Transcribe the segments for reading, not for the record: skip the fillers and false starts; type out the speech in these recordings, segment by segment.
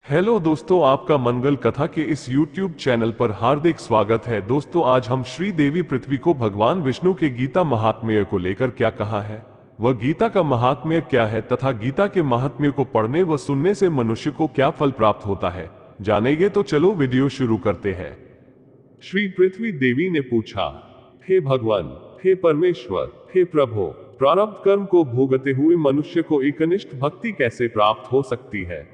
Hello दोस्तों, आपका मंगल कथा के इस YouTube चैनल पर हार्दिक स्वागत है। दोस्तों, आज हम श्री देवी पृथ्वी को भगवान विष्णु के गीता महात्म्य को लेकर क्या कहा है, वह गीता का महात्म्य क्या है तथा गीता के महात्म्य को पढ़ने व सुनने से मनुष्य को क्या फल प्राप्त होता है, जानेंगे। तो चलो वीडियो शुरू करते हैं। श्री पृथ्वी देवी ने पूछा, हे भगवान, हे परमेश्वर, हे प्रभु, प्रारब्ध कर्म को भोगते हुए मनुष्य को एकनिष्ठ भक्ति कैसे प्राप्त हो सकती है।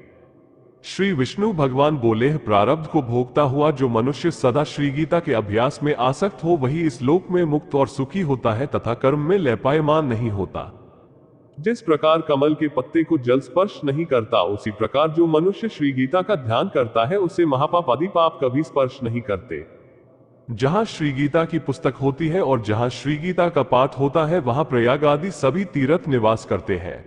श्री विष्णु भगवान बोले, प्रारब्ध को भोगता हुआ जो मनुष्य सदा श्री गीता के अभ्यास में आसक्त हो वही इस लोक में मुक्त और सुखी होता है तथा कर्म में लयपायमान नहीं होता। जिस प्रकार कमल के पत्ते को जल स्पर्श नहीं करता, उसी प्रकार जो मनुष्य श्री गीता का ध्यान करता है उसे महापाप आदि पाप कभी स्पर्श नहीं करते। जहाँ श्री गीता की पुस्तक होती है और जहाँ श्री गीता का पाठ होता है वहाँ प्रयाग आदि सभी तीर्थ निवास करते हैं।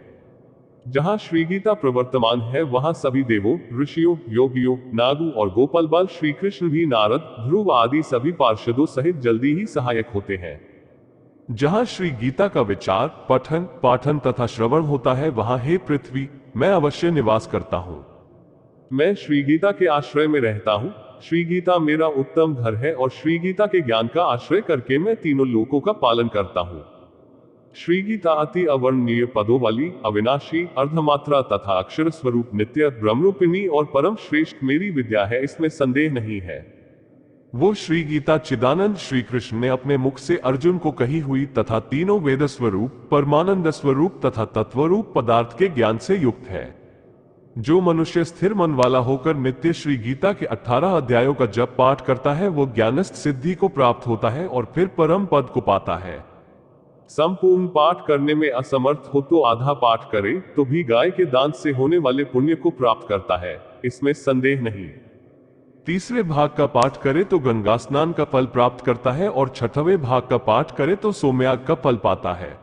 जहाँ श्री गीता प्रवर्तमान है वहाँ सभी देवों, ऋषियों, योगियों, नागों और गोपाल बाल श्री कृष्ण भी नारद, ध्रुव आदि सभी पार्षदों सहित जल्दी ही सहायक होते हैं। जहाँ श्री गीता का विचार, पठन, पाठन तथा श्रवण होता है वहाँ हे पृथ्वी, मैं अवश्य निवास करता हूँ। मैं श्री गीता के आश्रय में रहता हूँ। श्री गीता मेरा उत्तम घर है और श्री गीता के ज्ञान का आश्रय करके मैं तीनों लोकों का पालन करता हूँ। श्री गीता अति अवर्णनीय पदों वाली, अविनाशी, अर्धमात्रा तथा अक्षर स्वरूप नित्य ब्रह्मरूपिणी और परम श्रेष्ठ मेरी विद्या है, इसमें संदेह नहीं है। वो श्री गीता चिदानंद श्री कृष्ण ने अपने मुख से अर्जुन को कही हुई तथा तीनों वेद स्वरूप, परमानंद स्वरूप तथा तत्वरूप पदार्थ के ज्ञान से युक्त है। जो मनुष्य स्थिर मन वाला होकर नित्य श्री गीता के 18 अध्यायों का जप पाठ करता है वो ज्ञानस्थ सिद्धि को प्राप्त होता है और फिर परम पद को पाता है। संपूर्ण पाठ करने में असमर्थ हो तो आधा पाठ करे तो भी गाय के दांत से होने वाले पुण्य को प्राप्त करता है, इसमें संदेह नहीं। तीसरे भाग का पाठ करे तो गंगा स्नान का फल प्राप्त करता है और छठवें भाग का पाठ करे तो सोमयाग का फल पाता है।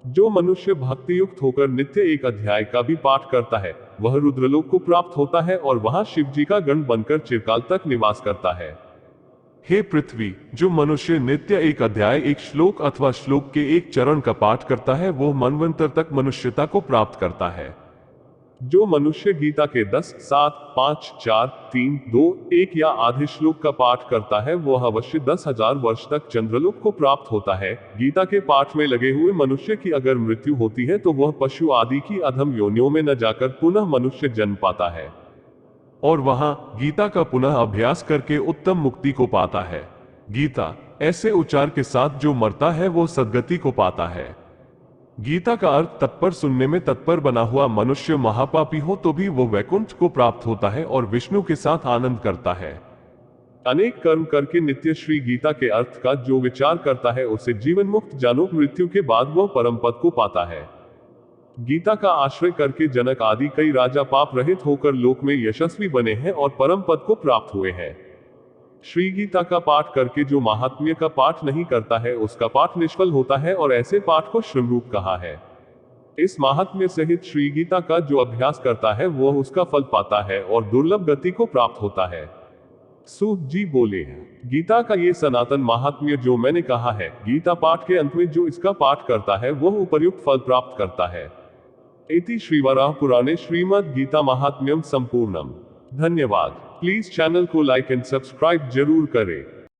जो मनुष्य भक्ति युक्त होकर नित्य एक अध्याय का भी पाठ करता है वह रुद्रलोक को प्राप्त होता है और वहां शिव जी का गण बनकर चिरकाल तक निवास करता है। हे पृथ्वी, जो मनुष्य नित्य एक अध्याय, एक श्लोक अथवा श्लोक के एक चरण का पाठ करता है वो मनवंतर तक मनुष्यता को प्राप्त करता है। जो मनुष्य गीता के 10, 7, 5, 4, 3, 2, 1 या आधे श्लोक का पाठ करता है वो अवश्य 10,000 वर्ष तक चंद्रलोक को प्राप्त होता है। गीता के पाठ में लगे हुए मनुष्य की अगर मृत्यु होती है तो वह पशु आदि की अधम योनियों में न जाकर पुनः मनुष्य जन्म पाता है और वहां गीता का पुनः अभ्यास करके उत्तम मुक्ति को पाता है। गीता ऐसे उच्चार के साथ जो मरता है वो सद्गति को पाता है। गीता का अर्थ तत्पर सुनने में तत्पर बना हुआ मनुष्य महापापी हो तो भी वो वैकुंठ को प्राप्त होता है और विष्णु के साथ आनंद करता है। अनेक कर्म करके नित्य श्री गीता के अर्थ का जो विचार करता है उसे जीवन मुक्त जानो, मृत्यु के बाद वह परम पद को पाता है। गीता का आश्रय करके जनक आदि कई राजा पाप रहित होकर लोक में यशस्वी बने हैं और परम पद को प्राप्त हुए हैं। श्री गीता का पाठ करके जो महात्म्य का पाठ नहीं करता है उसका पाठ निष्फल होता है और ऐसे पाठ को श्रमरूप कहा है। इस महात्म्य सहित श्री गीता का जो अभ्यास करता है वह उसका फल पाता है और दुर्लभ गति को प्राप्त होता है। सूत जी बोले, गीता का ये सनातन महात्म्य जो मैंने कहा है, गीता पाठ के अंत में जो इसका पाठ करता है वह उपर्युक्त फल प्राप्त करता है। इति श्रीवराह पुराणे श्रीमद् गीता महात्म्यम संपूर्णम। धन्यवाद। प्लीज चैनल को लाइक एंड सब्सक्राइब जरूर करें।